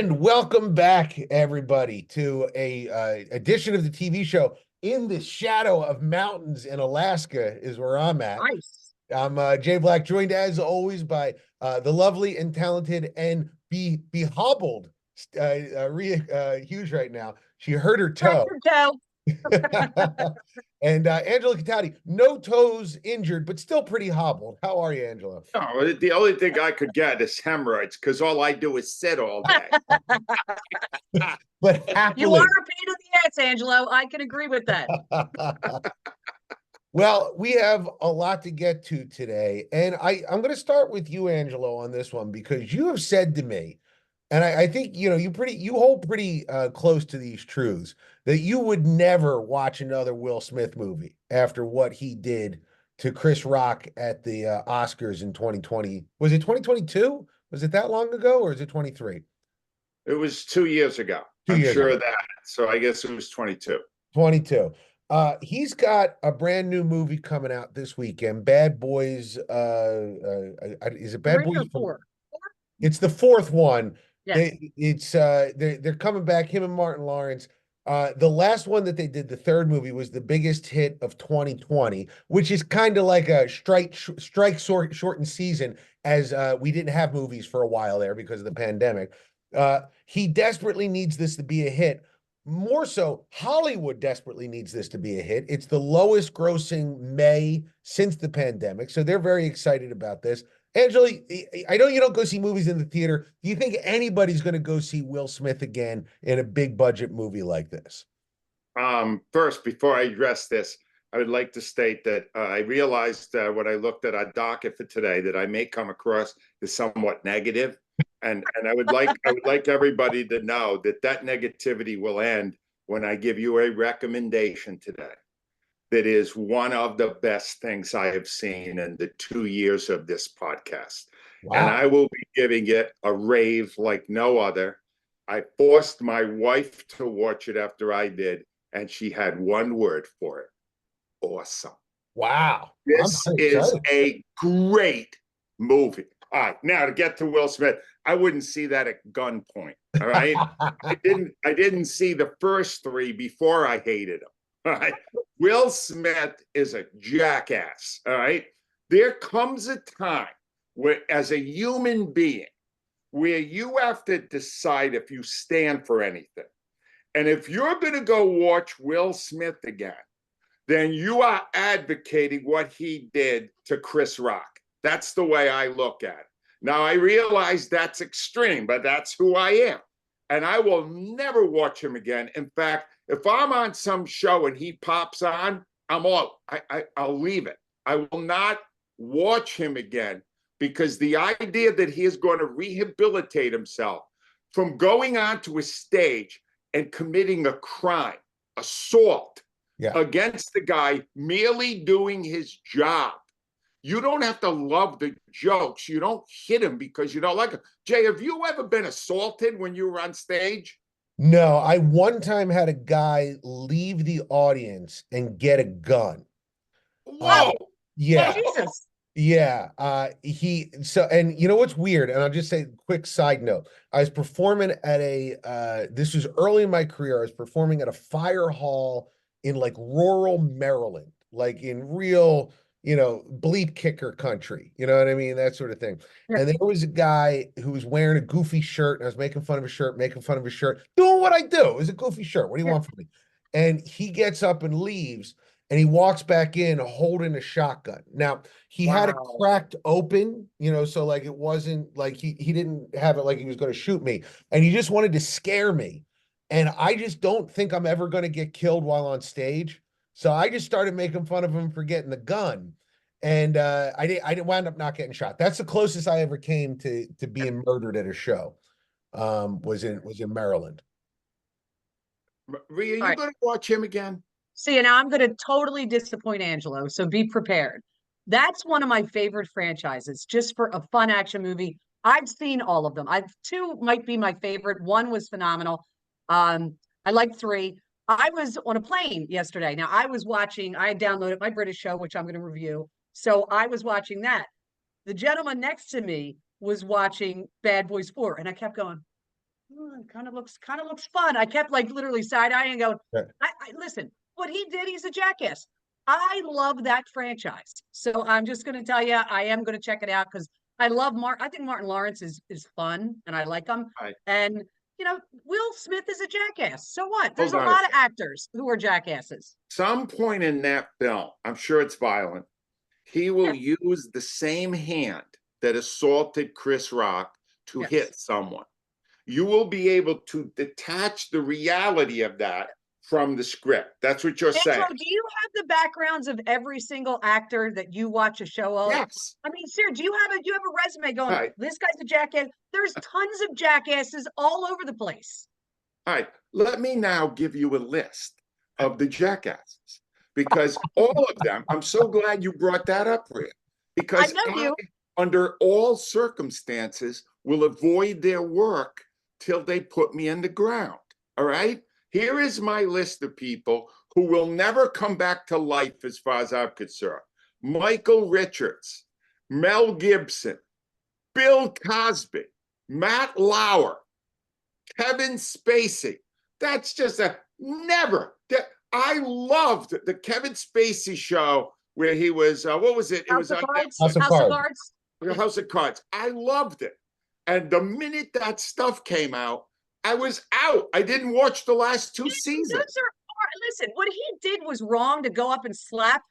And welcome back, everybody, to a edition of the TV show In the Shadow of Mountains in Alaska is where I'm at. Nice. I'm Jay Black, joined as always by the lovely and talented and behobbled Rhea Hughes right now. She hurt her toe. And Angelo Catati, no toes injured, but still pretty hobbled. How are you, Angelo? No, the only thing I could get is hemorrhoids because all I do is sit all day. But happily. You are a pain in the ass, Angelo. I can agree with that. Well, we have a lot to get to today. And I'm going to start with you, Angelo, on this one, because you have said to me, and I think, you hold pretty close to these truths, that you would never watch another Will Smith movie after what he did to Chris Rock at the Oscars in 2020. Was it 2022? Was it that long ago, or is it 23? It was 2 years ago. I'm sure of that. So I guess it was 22. 22. He's got a brand new movie coming out this weekend. Bad Boys. Is it Bad Boys? Four? It's the fourth one. Yes. They're coming back, him and Martin Lawrence. The last one that they did, the third movie, was the biggest hit of 2020, which is kind of like a shortened season, as we didn't have movies for a while there because of the pandemic. He desperately needs this to be a hit. More so, Hollywood desperately needs this to be a hit. It's the lowest grossing May since the pandemic, so they're very excited about this. Angela, I know you don't go see movies in the theater. Do you think anybody's going to go see Will Smith again in a big budget movie like this? First, before I address this, I would like to state that I realized when I looked at our docket for today that I may come across as somewhat negative, and I would like everybody to know that negativity will end when I give you a recommendation today. That is one of the best things I have seen in the 2 years of this podcast. Wow. And I will be giving it a rave like no other. I forced my wife to watch it after I did, and she had one word for it: awesome. Wow. This is a great movie. All right, now to get to Will Smith, I wouldn't see that at gunpoint. All right. I didn't see the first three before I hated him. All right. Will Smith is a jackass. All right. There comes a time where, as a human being, where you have to decide if you stand for anything. And if you're going to go watch Will Smith again, then you are advocating what he did to Chris Rock. That's the way I look at it. Now, I realize that's extreme, but that's who I am. And I will never watch him again. In fact, if I'm on some show and he pops on, I'll leave it. I will not watch him again, because the idea that he is going to rehabilitate himself from going onto a stage and committing a crime, assault against the guy merely doing his job. You don't have to love the jokes. You don't hit him because you don't like him. Jay, have you ever been assaulted when you were on stage? No, I one time had a guy leave the audience and get a gun. Whoa. Yeah. Oh, Jesus. Yeah. And you know what's weird? And I'll just say, quick side note. I was performing at this was early in my career. I was performing at a fire hall in like rural Maryland, like in real, bleep kicker country, you know what I mean? That sort of thing. Yeah. And there was a guy who was wearing a goofy shirt, and I was making fun of his shirt, doing what I do. It was a goofy shirt. What do you want from me? And he gets up and leaves, and he walks back in holding a shotgun. Now, he had it cracked open, so like it wasn't like he didn't have it like he was going to shoot me. And he just wanted to scare me. And I just don't think I'm ever going to get killed while on stage. So I just started making fun of him for getting the gun, and I didn't wind up not getting shot. That's the closest I ever came to being murdered at a show. Was in Maryland. Rhea, you going to watch him again? See, now I'm going to totally disappoint Angelo, so be prepared. That's one of my favorite franchises, just for a fun action movie. I've seen all of them. Two might be my favorite. One was phenomenal. I like three. I was on a plane yesterday. Now, I downloaded my British show, which I'm going to review. So I was watching that. The gentleman next to me was watching Bad Boys 4, and I kept going, It kind of looks fun. I kept like literally side eyeing, going, Right. I listen. What he did, he's a jackass. I love that franchise, so I'm just going to tell you, I am going to check it out because I love I think Martin Lawrence is fun, and I like him. Right. And Will Smith is a jackass. So what? There's a Hold on a lot of second. actors who are jackasses. Some point in that film, I'm sure it's violent, he will use the same hand that assaulted Chris Rock to Yes. hit someone. You will be able to detach the reality of that from the script. That's what you're saying. Angelo, do you have the backgrounds of every single actor that you watch a show of? Yes. I mean, Sarah, do you have a resume going, Right. this guy's a jackass? There's tons of jackasses all over the place. All right. Let me now give you a list of the jackasses, because all of them, I'm so glad you brought that up, Rhea, because I know you. under all circumstances, will avoid their work till they put me in the ground. All right. Here is my list of people who will never come back to life as far as I'm concerned. Michael Richards, Mel Gibson, Bill Cosby, Matt Lauer, Kevin Spacey. That's just a never. I loved the Kevin Spacey show where he was, what was it? It was on House of Cards. House of Cards. I loved it. And the minute that stuff came out, I was out. I didn't watch the last 2 seasons. Listen, what he did was wrong to go up and slap,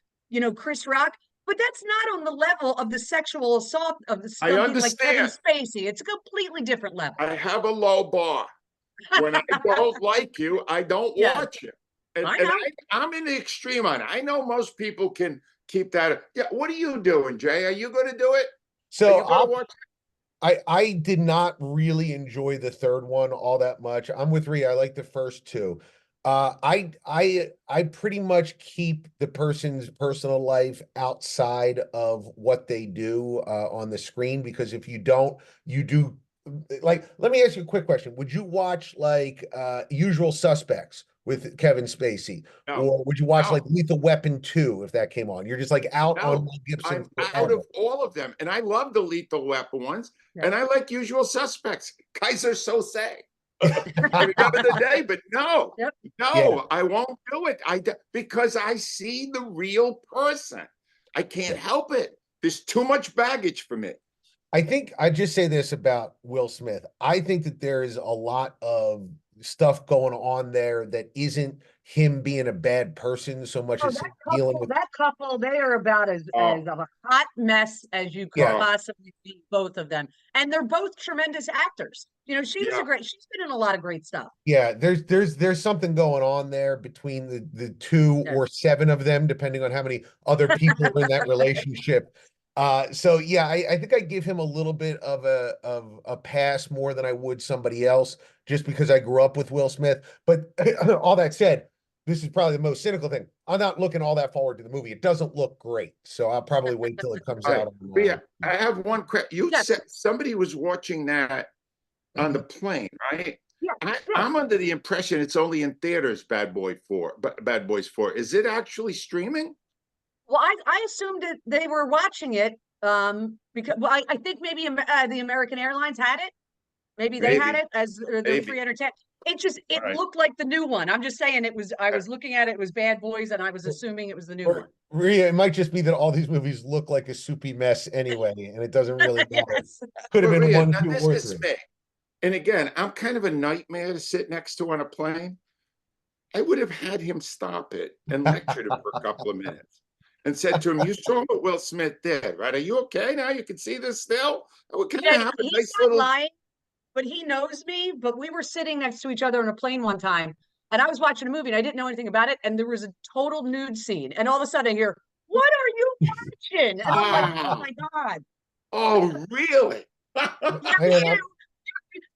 Chris Rock, but that's not on the level of the sexual assault of the something like Kevin Spacey. It's a completely different level. I have a low bar. When I don't like you, I don't watch you. And I'm in the extreme on it. I know most people can keep that. Yeah. What are you doing, Jay? Are you going to do it? So I did not really enjoy the third one all that much. I'm with Rhea. I like the first two. I pretty much keep the person's personal life outside of what they do on the screen, because if you don't, you do. Like, let me ask you a quick question. Would you watch like Usual Suspects with Kevin Spacey? No. Or would you watch like Lethal Weapon 2 if that came on? You're just like out on Mel Gibson. I'm out of all of them. And I love the Lethal Weapon ones. Yeah. And I like Usual Suspects. Guys are so sad. Remember the day, but no, I won't do it. Because I see the real person. I can't help it. There's too much baggage for me. I think I just say this about Will Smith. I think that there is a lot of stuff going on there that isn't him being a bad person so much as dealing with that couple. They are about as a hot mess as you could possibly be, both of them, and they're both tremendous actors. She's been in a lot of great stuff. Yeah, there's something going on there between the two or seven of them, depending on how many other people are in that relationship. So yeah, I think I give him a little bit of a pass more than I would somebody else, just because I grew up with Will Smith. But all that said, this is probably the most cynical thing. I'm not looking all that forward to the movie. It doesn't look great, so I'll probably wait till it comes out. Yeah, I have one question. You said somebody was watching that on the plane, right? Yeah. I'm under the impression it's only in theaters. Bad Boys 4. Is it actually streaming? Well, I assumed that they were watching it because I think maybe the American Airlines had it. Maybe they had it as the free entertainment. It looked like the new one. I'm just saying it was. I was looking at it. It was Bad Boys, and I was assuming it was the new one. Rhea, it might just be that all these movies look like a soupy mess anyway, and it doesn't really matter. Could have been Rhea, 1, 2, or 3. Me. And again, I'm kind of a nightmare to sit next to on a plane. I would have had him stop it and lectured him for a couple of minutes. And said to him, "You saw what Will Smith did, right? Are you okay now? You can see this still." He's not lying, but he knows me. But we were sitting next to each other on a plane one time, and I was watching a movie, and I didn't know anything about it. And there was a total nude scene, and all of a sudden I hear, "What are you watching?" And I'm like, "Oh my god!" Oh, really?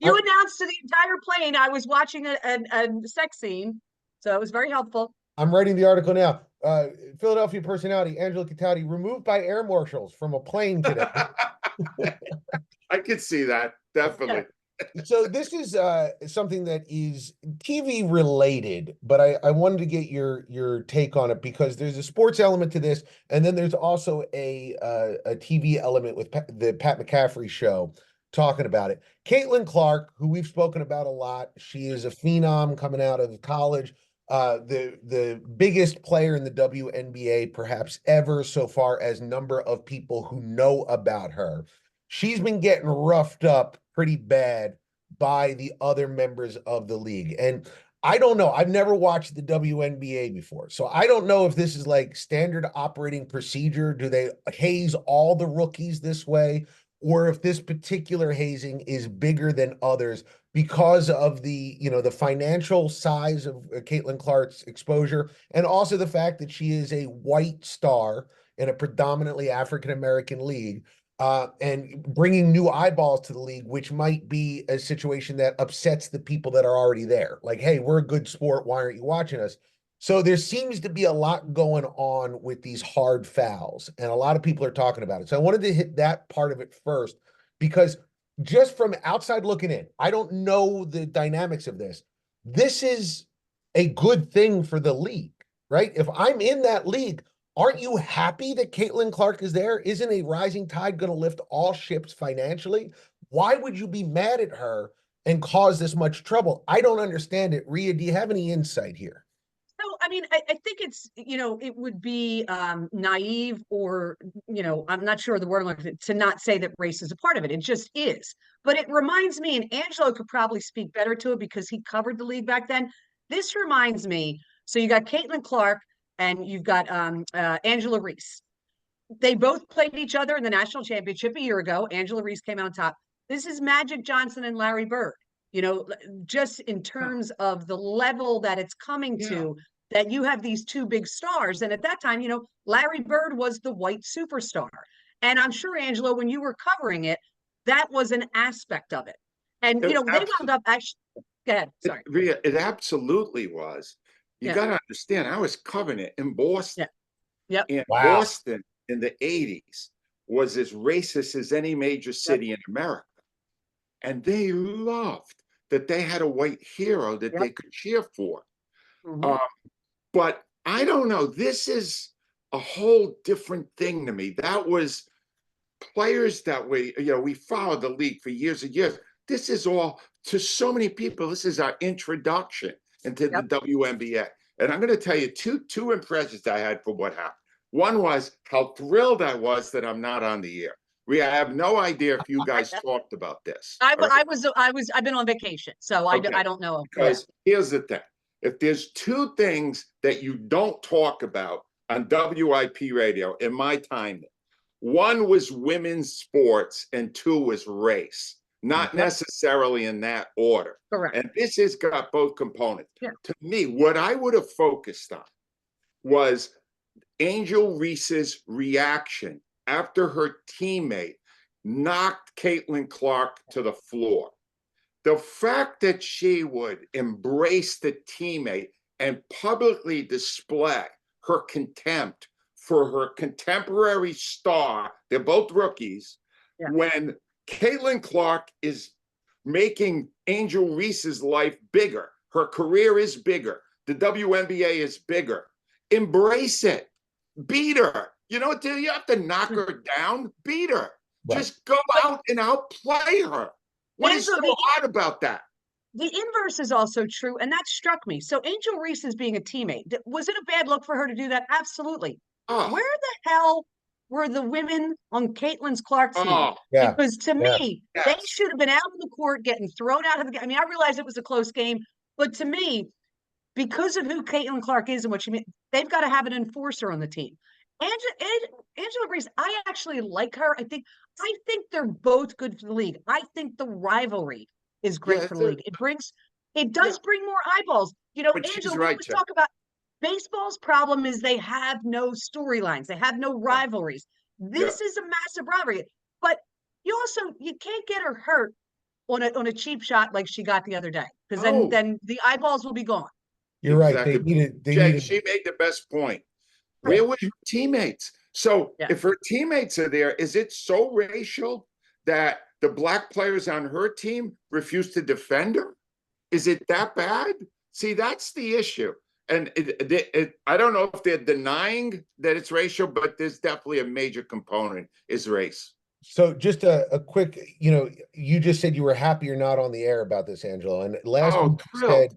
You announced to the entire plane I was watching a sex scene, so it was very helpful. I'm writing the article now. Philadelphia personality Angelo removed by air marshals from a plane today. I could see that, definitely. So this is something that is TV related, but I wanted to get your take on it, because there's a sports element to this, and then there's also a TV element with the Pat McAfee show talking about it. Caitlin Clark, who we've spoken about a lot, she is a phenom coming out of college. The biggest player in the WNBA perhaps ever so far as number of people who know about her. She's been getting roughed up pretty bad by the other members of the league. And I don't know. I've never watched the WNBA before. So I don't know if this is like standard operating procedure. Do they haze all the rookies this way? Or if this particular hazing is bigger than others because of the financial size of Caitlin Clark's exposure, and also the fact that she is a white star in a predominantly African-American league, and bringing new eyeballs to the league, which might be a situation that upsets the people that are already there. Like, hey, we're a good sport. Why aren't you watching us? So there seems to be a lot going on with these hard fouls, and a lot of people are talking about it. So I wanted to hit that part of it first, because just from outside looking in, I don't know the dynamics of this. This is a good thing for the league, right? If I'm in that league, aren't you happy that Caitlin Clark is there? Isn't a rising tide going to lift all ships financially? Why would you be mad at her and cause this much trouble? I don't understand it. Rhea, do you have any insight here? So, I mean, I think it's, it would be naive, or, I'm not sure the word I'm looking for, to not say that race is a part of it. It just is. But it reminds me, and Angelo could probably speak better to it because he covered the league back then. This reminds me, so you got Caitlin Clark and you've got Angela Reese. They both played each other in the national championship a year ago. Angela Reese came out on top. This is Magic Johnson and Larry Bird. Just in terms of the level that it's coming to, that you have these two big stars. And at that time, Larry Bird was the white superstar. And I'm sure, Angelo, when you were covering it, that was an aspect of it. And, they wound up actually, go ahead, sorry. It absolutely was. You got to understand, I was covering it in Boston. Yeah. And Boston in the 80s was as racist as any major city in America. And they loved that they had a white hero that they could cheer for. But I don't know. This is a whole different thing to me. That was players that we followed the league for years and years. This is all, to so many people, this is our introduction into the WNBA. And I'm going to tell you two impressions I had for what happened. One was how thrilled I was that I'm not on the air. I have no idea if you guys talked about this. I've been on vacation, so I don't know. Because here's the thing. If there's two things that you don't talk about on WIP radio in my time, one was women's sports and two was race, not necessarily in that order. Correct. And this has got both components. Yeah. To me, what I would have focused on was Angel Reese's reaction after her teammate knocked Caitlin Clark to the floor. The fact that she would embrace the teammate and publicly display her contempt for her contemporary star, they're both rookies, when Caitlin Clark is making Angel Reese's life bigger, her career is bigger, the WNBA is bigger. Embrace it. Beat her. You have to knock her down, beat her. Right. Just go out and outplay her. What is so hard about that? The inverse is also true, and that struck me. So Angel Reese is being a teammate. Was it a bad look for her to do that? Absolutely. Where the hell were the women on Caitlin Clark's team? Because to me, they should have been out on the court getting thrown out of the game. I mean, I realized it was a close game, but to me, because of who Caitlin Clark is and what she means, they've got to have an enforcer on the team. Angela Reese, I actually like her. I think they're both good for the league. I think the rivalry is great for the league. It does bring more eyeballs. Angela, we always talk about baseball's problem is they have no storylines. They have no rivalries. This is a massive rivalry. But you can't get her hurt on a cheap shot like she got the other day, because then the eyeballs will be gone. You're right. They needed. She made the best point. Where were her teammates? So if her teammates are there, is it so racial that the black players on her team refuse to defend her? Is it that bad? See, that's the issue. And I don't know if they're denying that it's racial, but there's definitely a major component is race. So just a quick, you just said you were happy you're not on the air about this, Angelo. And last Oh, week you thrilled.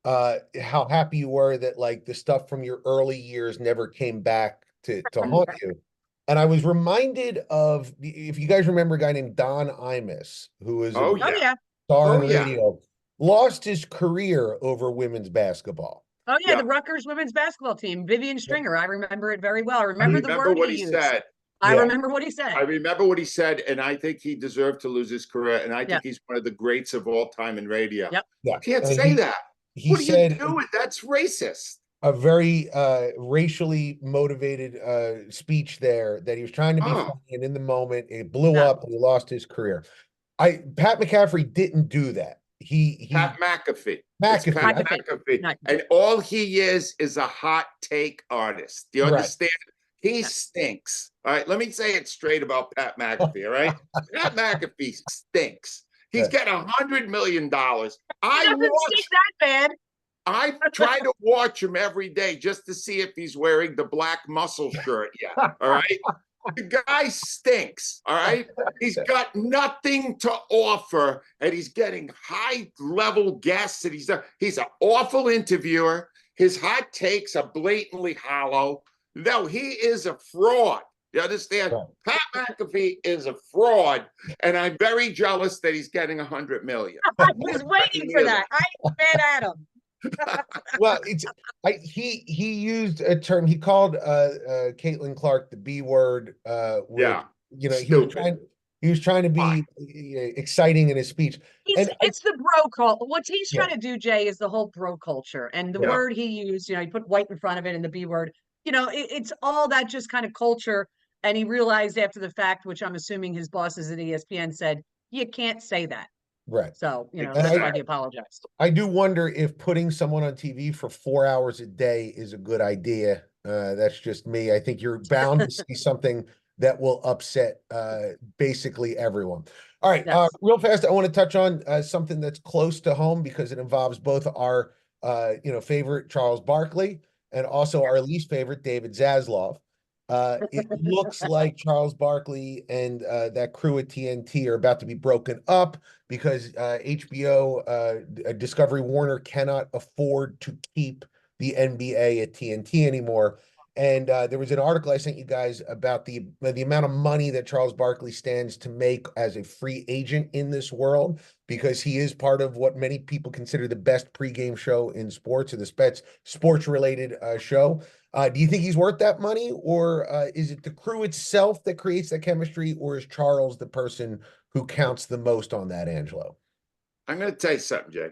said how happy you were that like the stuff from your early years never came back to haunt you. And I was reminded of, if you guys remember a guy named Don Imus, who was a Oh, Oh yeah. yeah. star Oh, on yeah. radio, lost his career over women's basketball. Oh yeah, Yeah. the Rutgers women's basketball team, Vivian Stringer. I remember it very well. I I remember the remember word what he he used. said. I Yeah. remember what he said. I remember what he said, and I think he deserved to lose his career. And I Yeah. think he's one of the greats of all time in radio. Yep. Yeah. Can't And say that. he What are you said doing? That's racist. a very racially motivated speech there that he was trying to be Oh, funny, and in the moment it blew Yeah. up and he lost his career. Pat McAfee didn't do that. Pat McAfee. It's McAfee. Pat McAfee. McAfee. McAfee. And all he is a hot take artist. Do you Right. understand? He Yeah. stinks. All right. Let me say it straight about Pat McAfee. All right. Pat McAfee stinks. He's Yeah. getting $100 million. He doesn't stink that bad. I try to watch him every day just to see if he's wearing the black muscle shirt yet. All right. The guy stinks. All right. He's got nothing to offer, and he's getting high level guests. And he's an awful interviewer. His hot takes are blatantly hollow. No, he is a fraud. You understand? Right. Pat McAfee is a fraud, and I'm very jealous that he's getting $100 million. I was waiting for that. I ain't mad at him. Well, he used a term. He called Caitlin Clark the B word. Yeah. He was trying to be exciting in his speech. It's the bro culture. What he's Yeah. trying to do, Jay, is the whole bro culture. And the Yeah. word he used, he put white in front of it and the B word. It's all that just kind of culture. And he realized after the fact, which I'm assuming his bosses at ESPN said, you can't say that. Right. So, that's Exactly. why he apologized. I do wonder if putting someone on TV for 4 hours a day is a good idea. That's just me. I think you're bound to see something that will upset basically everyone. All right, Yes. real fast, I want to touch on something that's close to home because it involves both our favorite Charles Barkley and also our least favorite David Zaslov. It looks like Charles Barkley and that crew at TNT are about to be broken up because HBO, Discovery Warner cannot afford to keep the NBA at TNT anymore. And there was an article I sent you guys about the amount of money that Charles Barkley stands to make as a free agent in this world, because he is part of what many people consider the best pregame show in sports, or the best sports-related show. Do you think he's worth that money, or is it the crew itself that creates that chemistry, or is Charles the person who counts the most on that, Angelo? I'm going to tell you something, Jay.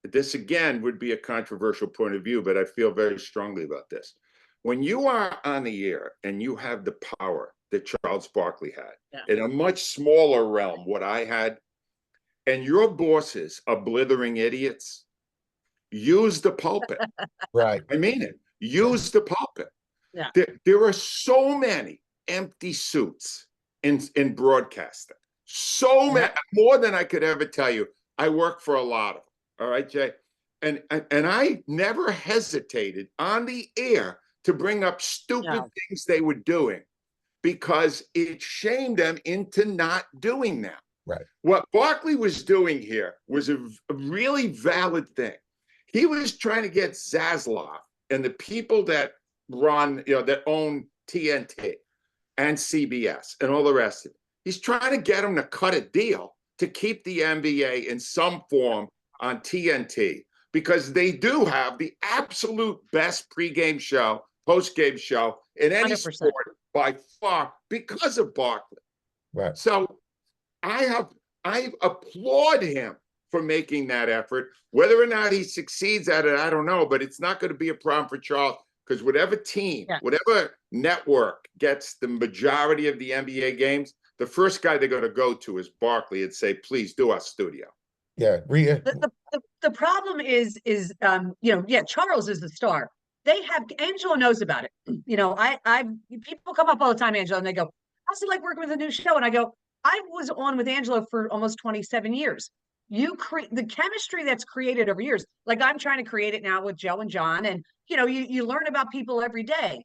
This again would be a controversial point of view, but I feel very strongly about this. When you are on the air and you have the power that Charles Barkley had in a much smaller realm, what I had, and your bosses are blithering idiots, use the pulpit. Right. I mean it. Use the pulpit. Yeah. There are so many empty suits in broadcasting. So many, more than I could ever tell you. I work for a lot of them. All right, Jay. And I never hesitated on the air to bring up stupid things they were doing, because it shamed them into not doing them. Right. What Barkley was doing here was a really valid thing. He was trying to get Zaslov and the people that run, that own TNT and CBS and all the rest of it. He's trying to get them to cut a deal to keep the NBA in some form on TNT, because they do have the absolute best pregame show, postgame show in any 100%. sport by far, because of Barkley. Right. So I applaud him for making that effort. Whether or not he succeeds at it, I don't know, but it's not going to be a problem for Charles, because whatever team, whatever network gets the majority of the NBA games, the first guy they're going to go to is Barkley and say, please do our studio. Yeah, Rhea. The problem is Charles is the star. Angelo knows about it. People come up all the time, Angelo, and they go, how's it like working with a new show? And I go, I was on with Angelo for almost 27 years. You create the chemistry that's created over years. Like I'm trying to create it now with Joe and John, and you learn about people every day.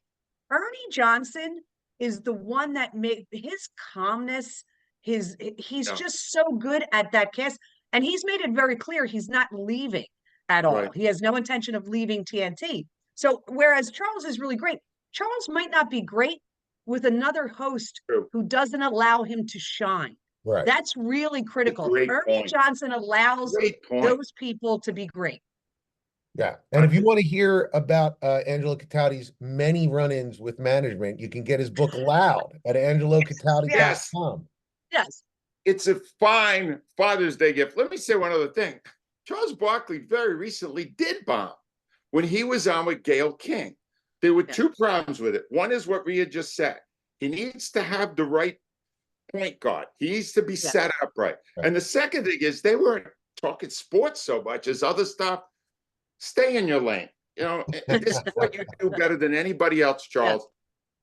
Ernie Johnson is the one that made his calmness, he's Yeah. just so good at that cast. And he's made it very clear he's not leaving at all. Right. He has no intention of leaving TNT. So whereas Charles is really great, Charles might not be great with another host True. who doesn't allow him to shine. Right. That's really critical. great Ernie point. Johnson allows Great point. those people to be great. Yeah. And if you want to hear about Angelo Cataldi's many run-ins with management, you can get his book Loud at angelocataudi.com. Yes. It's a fine Father's Day gift. Let me say one other thing. Charles Barkley very recently did bomb when he was on with Gayle King. There were two problems with it. One is what Rhea just said. He needs to have the right point guard. He needs to be set up right. And the second thing is they weren't talking sports so much as other stuff. Stay in your lane. You know, this is what you do better than anybody else, Charles.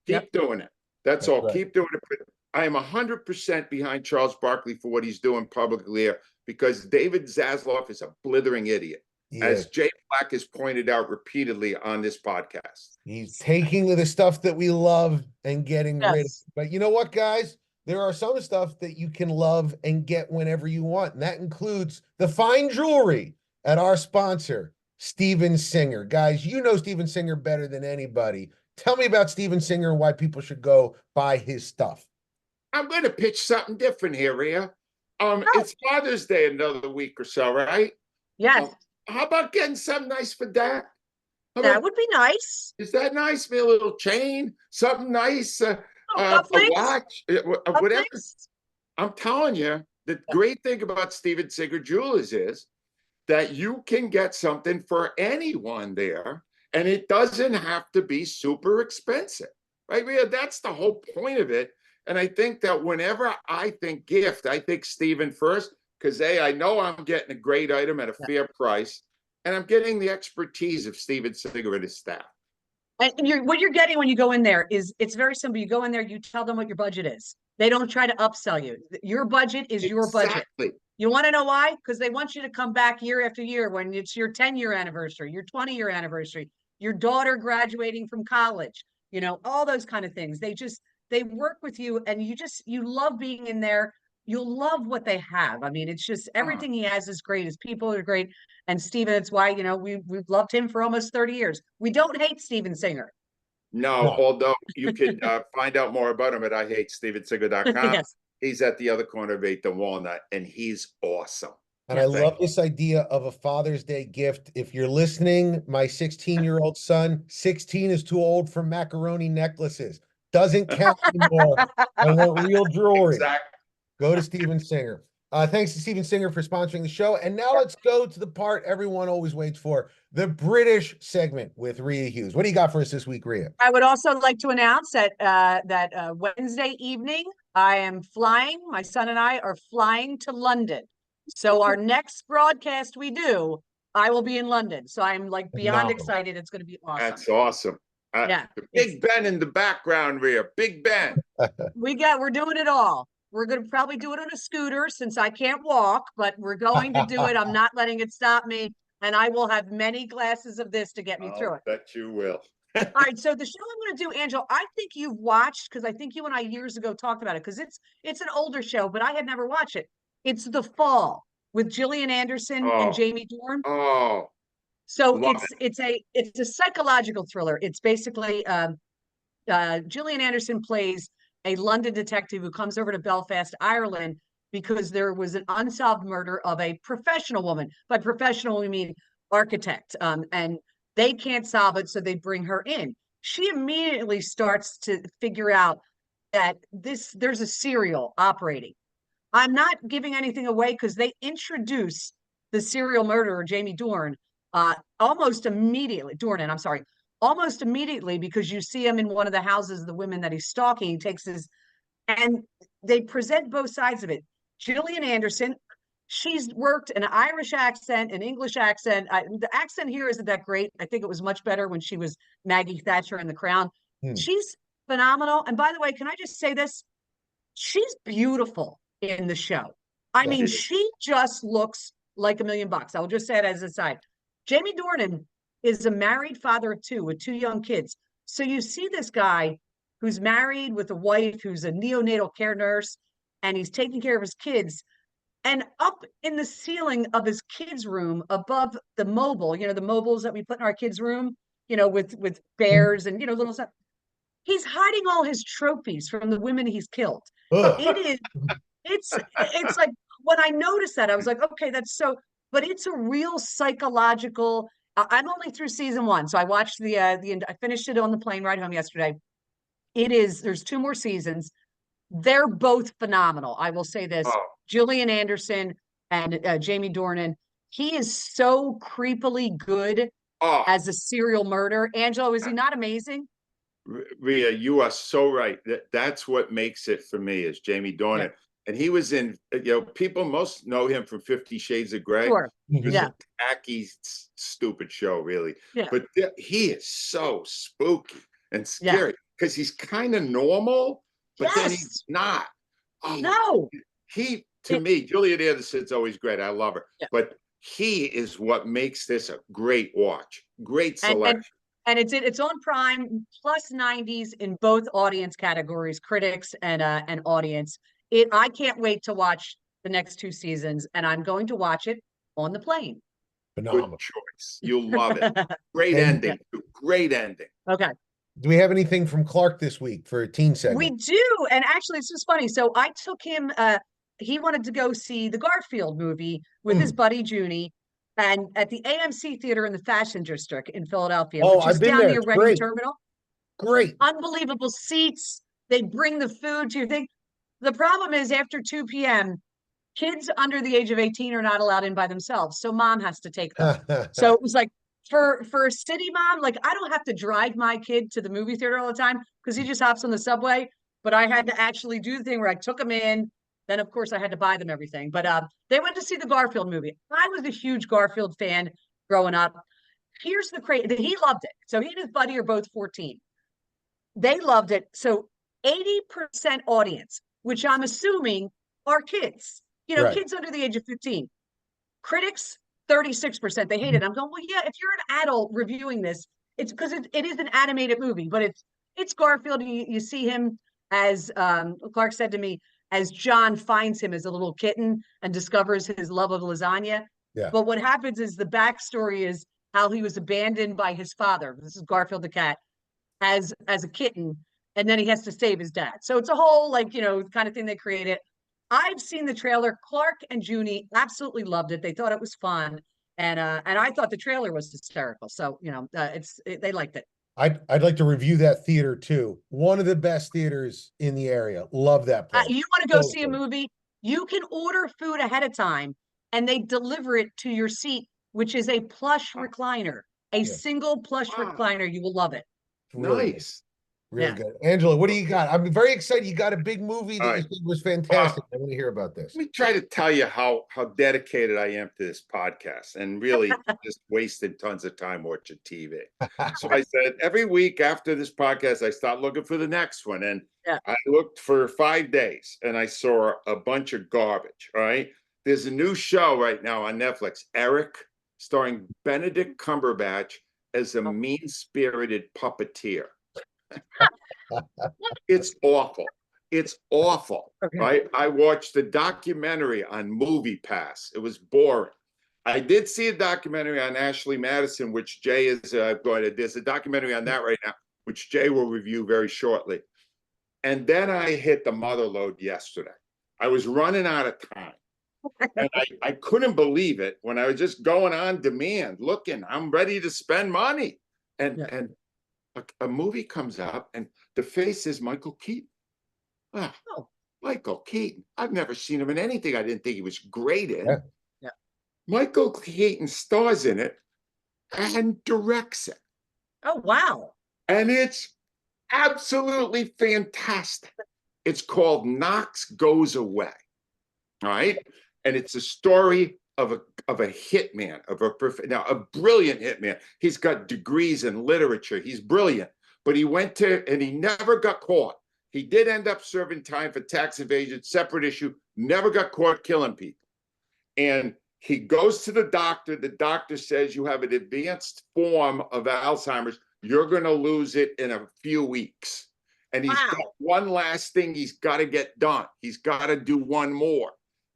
Keep doing it. That's all. Right. Keep doing it. But I am 100% behind Charles Barkley for what he's doing publicly here because David Zaslov is a blithering idiot, as Jay Black has pointed out repeatedly on this podcast. He's taking the stuff that we love and getting rid of it. But you know what, guys? There are some stuff that you can love and get whenever you want. And that includes the fine jewelry at our sponsor, Steven Singer. Guys, you know Steven Singer better than anybody. Tell me about Steven Singer and why people should go buy his stuff. I'm going to pitch something different here, Rhea. It's Father's Day another week or so, right? Yes. How about getting something nice for Dad? That would be nice. Is that nice? Maybe a little chain, something nice, a watch, whatever. I'm telling you, the great thing about Steven Singer Jewelers is that you can get something for anyone there, and it doesn't have to be super expensive, right? Rhea, that's the whole point of it. And I think that whenever I think gift, I think Steven first, because I know I'm getting a great item at a fair price, and I'm getting the expertise of Steven Singer and his staff. And what you're getting when you go in there is, it's very simple. You go in there, you tell them what your budget is. They don't try to upsell you. Your budget is your budget. You want to know why? Because they want you to come back year after year when it's your 10-year anniversary, your 20-year anniversary, your daughter graduating from college, you know, all those kind of things. They work with you, and you love being in there. You'll love what they have. I mean, it's just everything he has is great. His people are great. And Steven, it's why, you know, we've loved him for almost 30 years. We don't hate Steven Singer. No, although you can find out more about him at IHateStevenSinger.com. Yes. He's at the other corner of 8th and Walnut, and he's awesome. And I love this idea of a Father's Day gift. If you're listening, my 16-year-old son, 16 is too old for macaroni necklaces. Doesn't count anymore. I want real jewelry. Exactly. Go to Steven Singer. Thanks to Steven Singer for sponsoring the show. And now let's go to the part everyone always waits for, the British segment with Rhea Hughes. What do you got for us this week, Rhea? I would also like to announce that Wednesday evening, I am flying. My son and I are flying to London. So our next broadcast we do, I will be in London. So I'm like beyond excited. It's going to be awesome. That's awesome. Big Ben in the background, Rhea. Big Ben. We're doing it all. We're going to probably do it on a scooter since I can't walk, but we're going to do it. I'm not letting it stop me. And I will have many glasses of this to get me through it. Bet you will. All right. So the show I'm going to do, Angelo, I think you've watched, because I think you and I years ago talked about it, because it's an older show, but I had never watched it. It's The Fall with Gillian Anderson and Jamie Dornan. So it's a psychological thriller. It's basically Gillian Anderson plays a London detective who comes over to Belfast, Ireland, because there was an unsolved murder of a professional woman. By professional, we mean architect. And they can't solve it, so they bring her in. She immediately starts to figure out that there's a serial operating. I'm not giving anything away because they introduce the serial murderer, Jamie Dornan, almost immediately, almost immediately, because you see him in one of the houses of the women that he's stalking. He takes and they present both sides of it. Gillian Anderson, she's worked an Irish accent, an English accent. The accent here isn't that great. I think it was much better when she was Maggie Thatcher in The Crown. She's phenomenal. And by the way, can I just say this? She's beautiful in the show. I mean, she just looks like $1 million. I'll just say it as a side. Jamie Dornan is a married father of two with 2 young kids. So you see this guy who's married with a wife who's a neonatal care nurse, and he's taking care of his kids. And up in the ceiling of his kids' room, above the mobile, the mobiles that we put in our kids' room, with bears and little stuff. He's hiding all his trophies from the women he's killed. It is, it's like when I noticed that, I was like, okay, that's so. But it's a real psychological. I'm only through season 1, so I watched I finished it on the plane ride home yesterday. There's 2 more seasons. They're both phenomenal. I will say this. Gillian Anderson and Jamie Dornan. He is so creepily good as a serial murderer. Angelo, is he not amazing? Rhea, you are so right. That's what makes it for me is Jamie Dornan. Yeah. And he was in, people most know him from 50 Shades of Grey. Sure. It's a tacky, stupid show, really. Yeah. But he is so spooky and scary because he's kind of normal, but then he's not. No. To me, Gillian Anderson's always great. I love her. Yeah. But he is what makes this a great watch. Great selection. And it's on Prime, plus 90s in both audience categories, critics and audience. I can't wait to watch the next 2 seasons, and I'm going to watch it on the plane. Phenomenal. Good choice. You'll love it. Great ending. Great ending. Okay. Do we have anything from Clark this week for a teen segment? We do. And actually, it's just funny. So I took him, he wanted to go see the Garfield movie with his buddy Junie, and at the AMC Theater in the Fashion District in Philadelphia, which is down near Reading Terminal. Great. Unbelievable seats. They bring the food to your thing. The problem is after 2 p.m., kids under the age of 18 are not allowed in by themselves. So mom has to take them. So it was like, for a city mom, like I don't have to drive my kid to the movie theater all the time because he just hops on the subway. But I had to actually do the thing where I took him in. Then, of course, I had to buy them everything. But they went to see the Garfield movie. I was a huge Garfield fan growing up. Here's the crazy. He loved it. So he and his buddy are both 14. They loved it. So 80% audience, which I'm assuming are kids. Kids under the age of 15. Critics, 36%. They hate it. I'm going, well, yeah, if you're an adult reviewing this, it's because it is an animated movie, but it's Garfield. You see him as Clark said to me, as John finds him as a little kitten and discovers his love of lasagna. Yeah. But what happens is the backstory is how he was abandoned by his father. This is Garfield the cat as a kitten. And then he has to save his dad. So it's a whole kind of thing they created. I've seen the trailer. Clark and Junie absolutely loved it. They thought it was fun. And I thought the trailer was hysterical. So, they liked it. I'd like to review that theater too. One of the best theaters in the area. Love that place. You want to go see a movie? You can order food ahead of time and they deliver it to your seat, which is a plush recliner, single plush recliner. You will love it. Really nice. Really good. Angelo, what do you got? I'm very excited. You got a big movie that you think was fantastic. I want to hear about this. Let me try to tell you how dedicated I am to this podcast and really just wasted tons of time watching TV. So I said, every week after this podcast, I start looking for the next one. And I looked for 5 days and I saw a bunch of garbage. All right. There's a new show right now on Netflix, Eric, starring Benedict Cumberbatch as a mean-spirited puppeteer. It's awful. It's awful. Okay. Right? I watched a documentary on Movie Pass. It was boring. I did see a documentary on Ashley Madison, which Jay is going to. There's a documentary on that right now, which Jay will review very shortly. And then I hit the mother load yesterday. I was running out of time. And I couldn't believe it when I was just going on demand, looking, I'm ready to spend money. And a movie comes up and the face is Michael Keaton. Oh, Michael Keaton. I've never seen him in anything I didn't think he was great in. Yeah. Michael Keaton stars in it and directs it. Oh, wow. And it's absolutely fantastic. It's called Knox Goes Away. All right. And it's a story of a hitman, a brilliant hitman. He's got degrees in literature. He's brilliant, but he he never got caught. He did end up serving time for tax evasion, separate issue, never got caught killing people. And he goes to the doctor. The doctor says, you have an advanced form of Alzheimer's. You're going to lose it in a few weeks. and he's got one last thing he's got to get done. He's got to do one more,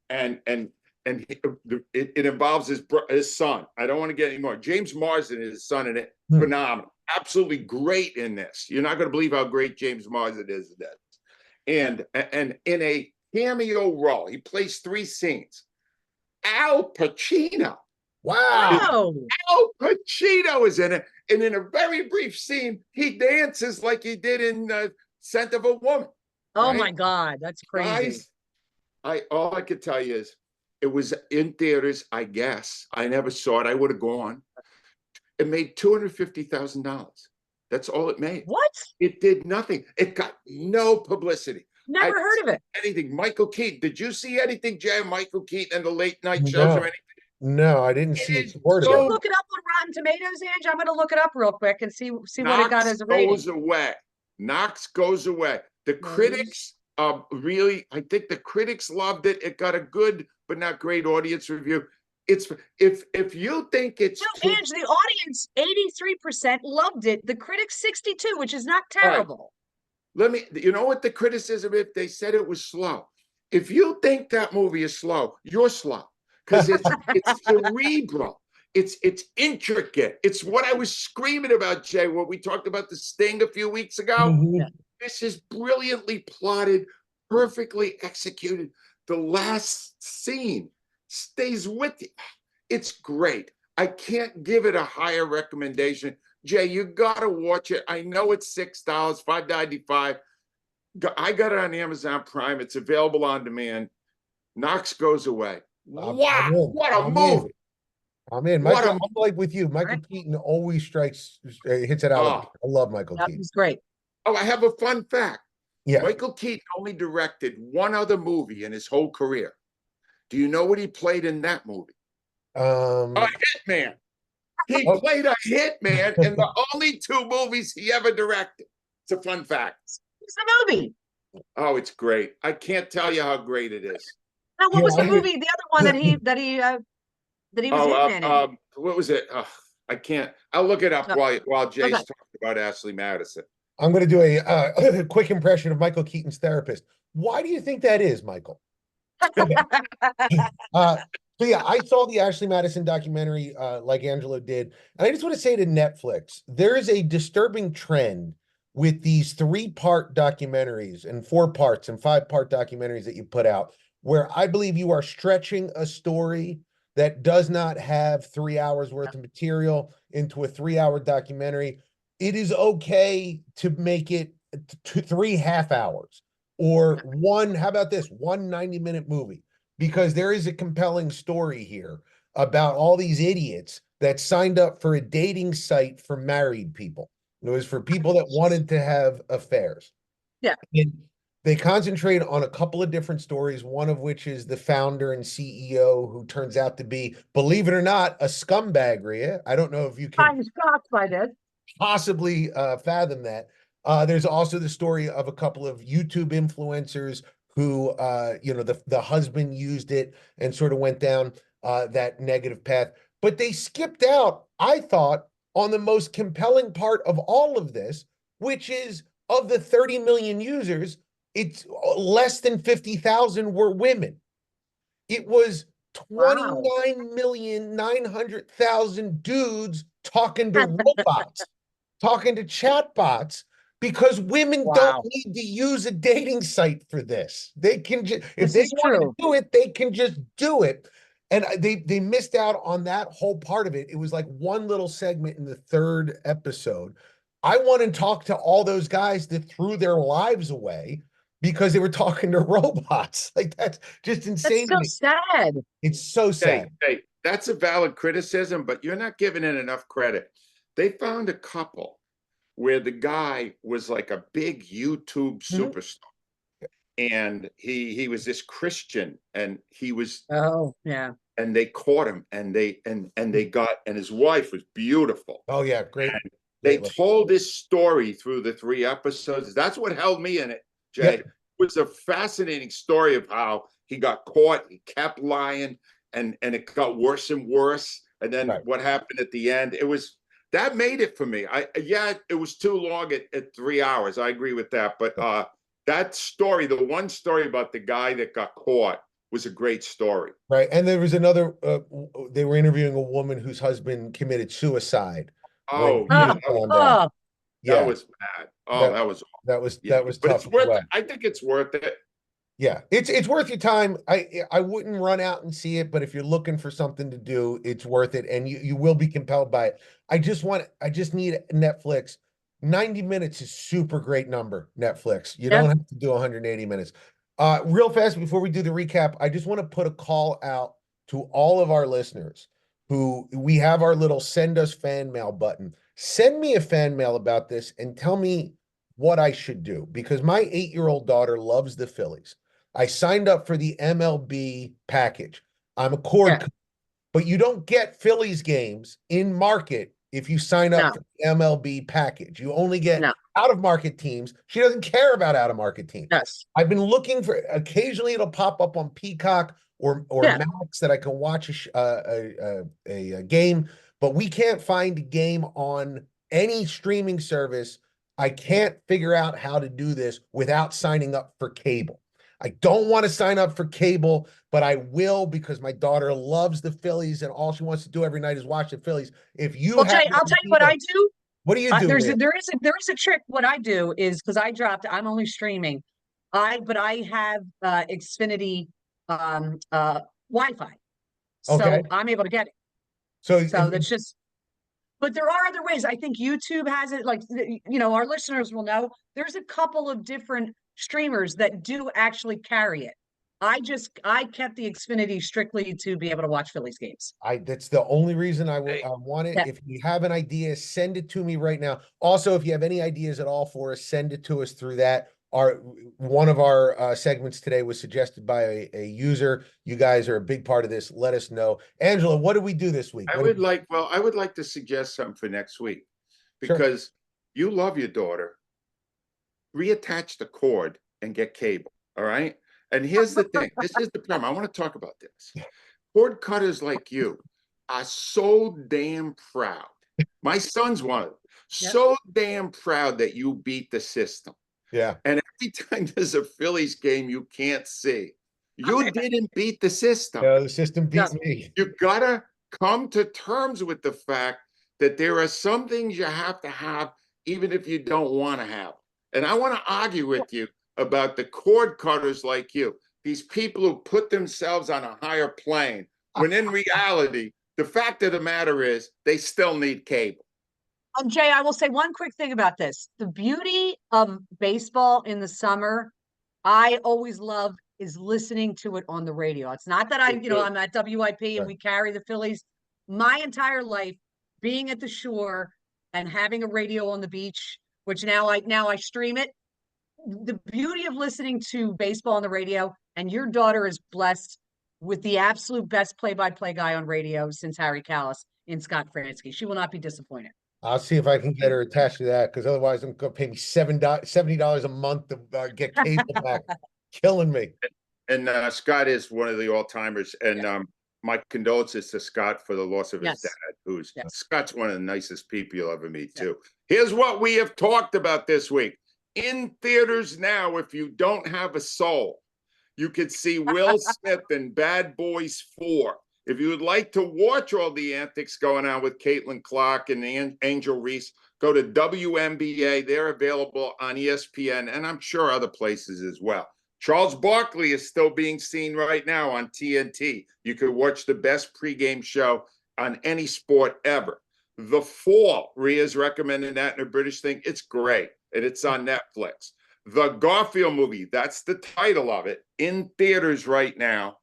and it involves his son. I don't want to get any more. James Marsden is his son in it. Phenomenal, absolutely great in this. You're not going to believe how great James Marsden is in this. And in a cameo role, he plays 3 scenes. Al Pacino. Wow. Al Pacino is in it. And in a very brief scene, he dances like he did in Scent of a Woman. Oh, my God. That's crazy. Guys, all I could tell you is it was in theaters, I guess. I never saw it. I would have gone. It made $250,000. That's all it made. What? It did nothing. It got no publicity. Never heard of it. Anything. Michael Keaton. Did you see anything, Jay? Michael Keaton and the late night shows or anything? No, I didn't see it. Did you look it up on Rotten Tomatoes, Ange? I'm going to look it up real quick and see what it got as a rating. Knox Goes Away. Knox Goes Away. The critics really, I think the critics loved it. It got a good but not great audience review. It's if you think it's Ange, the audience 83% loved it. The critics 62, which is not terrible. Right. You know what the criticism is? They said it was slow. If you think that movie is slow, you're slow. Because it's cerebral, it's intricate. It's what I was screaming about, Jay, when we talked about The Sting a few weeks ago. This is brilliantly plotted, perfectly executed. The last scene stays with you. It's great. I can't give it a higher recommendation. Jay, you gotta watch it. I know it's $6, $5.95. I got it on Amazon Prime. It's available on demand. Knox Goes Away. Wow, what a movie. I'm in. I'm like with you. Michael Keaton always hits it out. I love Michael Keaton. That's great. Oh, I have a fun fact. Yeah. Michael Keaton only directed one other movie in his whole career. Do you know what he played in that movie? A hitman. He played a hitman in the only 2 movies he ever directed. It's a fun fact. It's the movie. Oh, it's great. I can't tell you how great it is. Now, what was the movie? The other one that he was hitman in? What was it? I can't. I'll look it up while Jay's talking about Ashley Madison. I'm going to do a quick impression of Michael Keaton's therapist. Why do you think that is, Michael? So yeah, I saw the Ashley Madison documentary like Angelo did. And I just want to say to Netflix, there is a disturbing trend with these 3-part documentaries and 4 parts and 5-part documentaries that you put out, where I believe you are stretching a story that does not have 3 hours worth of material into a 3-hour documentary. It is okay to make it 3 half hours or how about this, 1 90-minute movie, because there is a compelling story here about all these idiots that signed up for a dating site for married people. It was for people that wanted to have affairs. Yeah. And they concentrate on a couple of different stories, one of which is the founder and CEO who turns out to be, believe it or not, a scumbag, Rhea. I don't know if you can I'm shocked by this. Possibly fathom that. There's also the story of a couple of YouTube influencers who, the husband used it and sort of went down that negative path. But they skipped out, I thought, on the most compelling part of all of this, which is of the 30 million users, it's less than 50,000 were women. It was 29,900,000 dudes talking to robots, talking to chatbots, because women don't need to use a dating site for this. They can just, if they want to do it, they can just do it. And they missed out on that whole part of it. It was like one little segment in the 3rd episode. I want to talk to all those guys that threw their lives away because they were talking to robots. Like, that's just insane. That's so sad. It's so sad. Hey, that's a valid criticism, but you're not giving it enough credit. They found a couple where the guy was like a big YouTube superstar. And he was this Christian, and he was and they caught him, and his wife was beautiful. Oh yeah, great. And they told this story through the 3 episodes. That's what held me in it, Jay. It was a fascinating story of how he got caught, he kept lying, and it got worse and worse. And then what happened at the end? It was that made it for me. Yeah, it was too long at 3 hours. I agree with that. But that story, the one story about the guy that got caught, was a great story. Right. And there was another, they were interviewing a woman whose husband committed suicide. Oh, When yeah, he found out. that Yeah, was bad. Oh, that was yeah. that was But tough it's as worth well. it. I think it's worth it. Yeah, it's worth your time. I wouldn't run out and see it, but if you're looking for something to do, it's worth it, and you will be compelled by it. I just need Netflix. 90 minutes is super great number, Netflix. You don't have to do 180 minutes. Real fast before we do the recap, I just want to put a call out to all of our listeners who we have our little send us fan mail button. Send me a fan mail about this and tell me what I should do, because my 8-year-old daughter loves the Phillies. I signed up for the MLB package. I'm a cord, but you don't get Phillies games in market if you sign up for the MLB package. You only get out of market teams. She doesn't care about out of market teams. Yes. I've been looking for, occasionally it'll pop up on Peacock or Max that I can watch a game, but we can't find a game on any streaming service. I can't figure out how to do this without signing up for cable. I don't want to sign up for cable, but I will because my daughter loves the Phillies and all she wants to do every night is watch the Phillies. If you Well, Jay, I'll tell you what I do. What do you do? There is a trick. What I do is, because I'm only streaming. But I have Xfinity Wi-Fi. So I'm able to get it. So that's just, but there are other ways. I think YouTube has it, like, our listeners will know there's a couple of different streamers that do actually carry it. I kept the Xfinity strictly to be able to watch Phillies games. That's the only reason I want it. If you have an idea, send it to me right now. Also, if you have any ideas at all for us, send it to us through that. One of our segments today was suggested by a user. You guys are a big part of this. Let us know. Angelo, what do we do this week? I would like to suggest something for next week, because you love your daughter. Reattach the cord and get cable. All right. And here's the thing. This is the problem. I want to talk about this. Cord cutters like you are so damn proud. My son's one of them. So damn proud that you beat the system. Yeah. And every time there's a Phillies game you can't see, you didn't beat the system. No, the system beat me. You gotta come to terms with the fact that there are some things you have to have, even if you don't want to have. And I want to argue with you about the cord cutters like you, these people who put themselves on a higher plane, when in reality, the fact of the matter is they still need cable. Jay, I will say one quick thing about this. The beauty of baseball in the summer, I always love, is listening to it on the radio. It's not that I'm at WIP and we carry the Phillies. My entire life being at the shore and having a radio on the beach, which now I stream it. The beauty of listening to baseball on the radio, and your daughter is blessed with the absolute best play-by-play guy on radio since Harry Callis in Scott Fransky. She will not be disappointed. I'll see if I can get her attached to that, because otherwise I'm going to pay me $70 a month to get cable back. Killing me. And Scott is one of the all-timers, and my condolences to Scott for the loss of his dad, Scott's one of the nicest people you'll ever meet too. Here's what we have talked about this week. In theaters now, if you don't have a soul, you could see Will Smith in Bad Boys 4. If you would like to watch all the antics going on with Caitlin Clark and Angel Reese, go to WNBA. They're available on ESPN, and I'm sure other places as well. Charles Barkley is still being seen right now on TNT. You could watch the best pregame show on any sport ever. The Fall, Rhea's recommending that in a British thing. It's great, and it's on Netflix. The Garfield movie, that's the title of it, in theaters right now.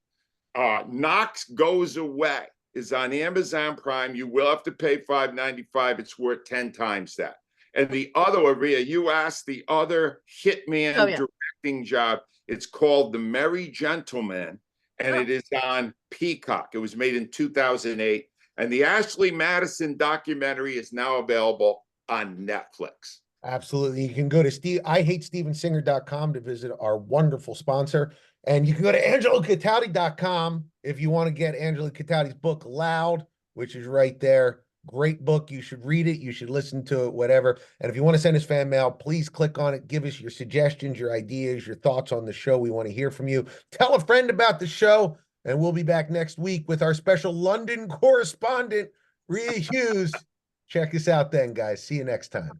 Knox Goes Away is on Amazon Prime. You will have to pay $5.95. It's worth 10 times that. And the other, Rhea, you asked the other hitman directing job. It's called The Merry Gentleman, and it is on Peacock. It was made in 2008. And the Ashley Madison documentary is now available on Netflix. Absolutely. You can go to IHateStevenSinger.com to visit our wonderful sponsor. And you can go to AngeloCatati.com if you want to get Angelo Catati's book, Loud, which is right there. Great book. You should read it. You should listen to it, whatever. And if you want to send us fan mail, please click on it. Give us your suggestions, your ideas, your thoughts on the show. We want to hear from you. Tell a friend about the show, and we'll be back next week with our special London correspondent, Rhea Hughes. Check us out then, guys. See you next time.